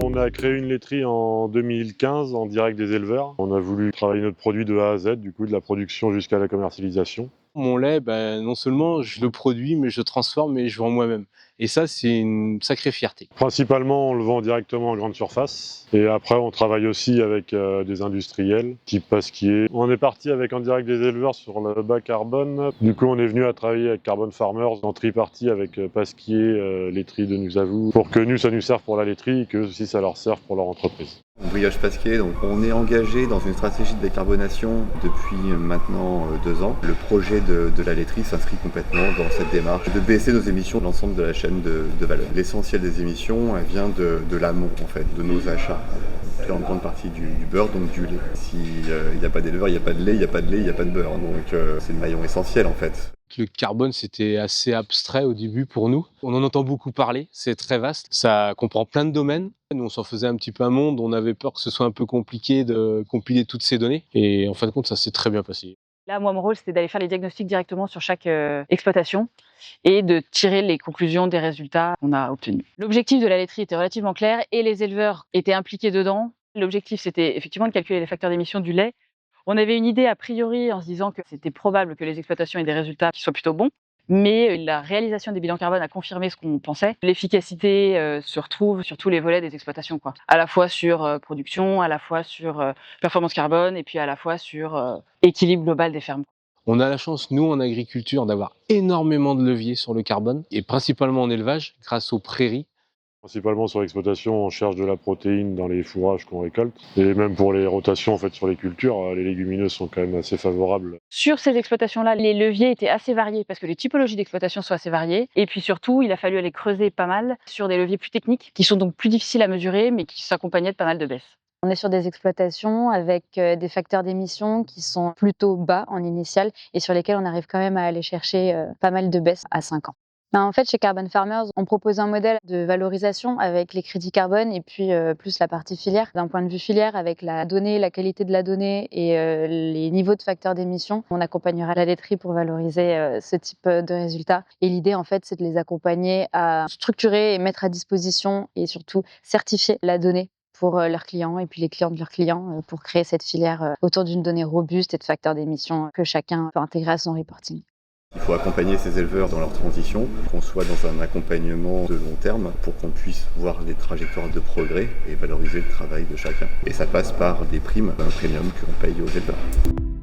On a créé une laiterie en 2015 en direct des éleveurs. On a voulu travailler notre produit de A à Z, du coup de la production jusqu'à la commercialisation. Mon lait, non seulement je le produis, mais je le transforme et je vends moi-même. Et ça, c'est une sacrée fierté. Principalement, on le vend directement en grande surface. Et après, on travaille aussi avec des industriels, type Pasquier. On est parti avec en direct des éleveurs sur le bas carbone. Du coup, on est venu à travailler avec Carbon Farmers en tripartie avec Pasquier, laiterie de Nusavou, pour que nous, ça nous serve pour la laiterie et que aussi ça leur serve pour leur entreprise. Brioche Pasquier, donc on est engagé dans une stratégie de décarbonation depuis maintenant 2 ans. Le projet de la laiterie s'inscrit complètement dans cette démarche de baisser nos émissions de l'ensemble de la chaîne de valeur. L'essentiel des émissions, elle vient de l'amont en fait, de nos achats. En grande partie du beurre, donc du lait. S'il n'y a pas d'éleveur, il n'y a pas de lait, il n'y a pas de lait, il n'y a pas de beurre. Donc c'est le maillon essentiel en fait. Le carbone, c'était assez abstrait au début pour nous. On en entend beaucoup parler, c'est très vaste, ça comprend plein de domaines. Nous, on s'en faisait un petit peu un monde, on avait peur que ce soit un peu compliqué de compiler toutes ces données. Et en fin de compte, ça s'est très bien passé. Là, moi, mon rôle, c'était d'aller faire les diagnostics directement sur chaque exploitation et de tirer les conclusions des résultats qu'on a obtenus. L'objectif de la laiterie était relativement clair et les éleveurs étaient impliqués dedans. L'objectif, c'était effectivement de calculer les facteurs d'émission du lait. On avait une idée a priori en se disant que c'était probable que les exploitations aient des résultats qui soient plutôt bons, mais la réalisation des bilans carbone a confirmé ce qu'on pensait. L'efficacité se retrouve sur tous les volets des exploitations, quoi. À la fois sur production, à la fois sur performance carbone et puis à la fois sur équilibre global des fermes. On a la chance, nous, en agriculture, d'avoir énormément de leviers sur le carbone, et principalement en élevage, grâce aux prairies. Principalement sur l'exploitation, on cherche de la protéine dans les fourrages qu'on récolte. Et même pour les rotations en fait, sur les cultures, les légumineuses sont quand même assez favorables. Sur ces exploitations-là, les leviers étaient assez variés parce que les typologies d'exploitation sont assez variées. Et puis surtout, il a fallu aller creuser pas mal sur des leviers plus techniques qui sont donc plus difficiles à mesurer mais qui s'accompagnaient de pas mal de baisses. On est sur des exploitations avec des facteurs d'émission qui sont plutôt bas en initial et sur lesquels on arrive quand même à aller chercher pas mal de baisses à 5 ans. En fait, chez Carbon Farmers, on propose un modèle de valorisation avec les crédits carbone et puis plus la partie filière. D'un point de vue filière, avec la donnée, la qualité de la donnée et les niveaux de facteurs d'émission, on accompagnera la laiterie pour valoriser ce type de résultats. Et l'idée, en fait, c'est de les accompagner à structurer et mettre à disposition et surtout certifier la donnée pour leurs clients et puis les clients de leurs clients pour créer cette filière autour d'une donnée robuste et de facteurs d'émission que chacun peut intégrer à son reporting. Il faut accompagner ces éleveurs dans leur transition, qu'on soit dans un accompagnement de long terme pour qu'on puisse voir les trajectoires de progrès et valoriser le travail de chacun. Et ça passe par des primes, un premium que l'on paye aux éleveurs.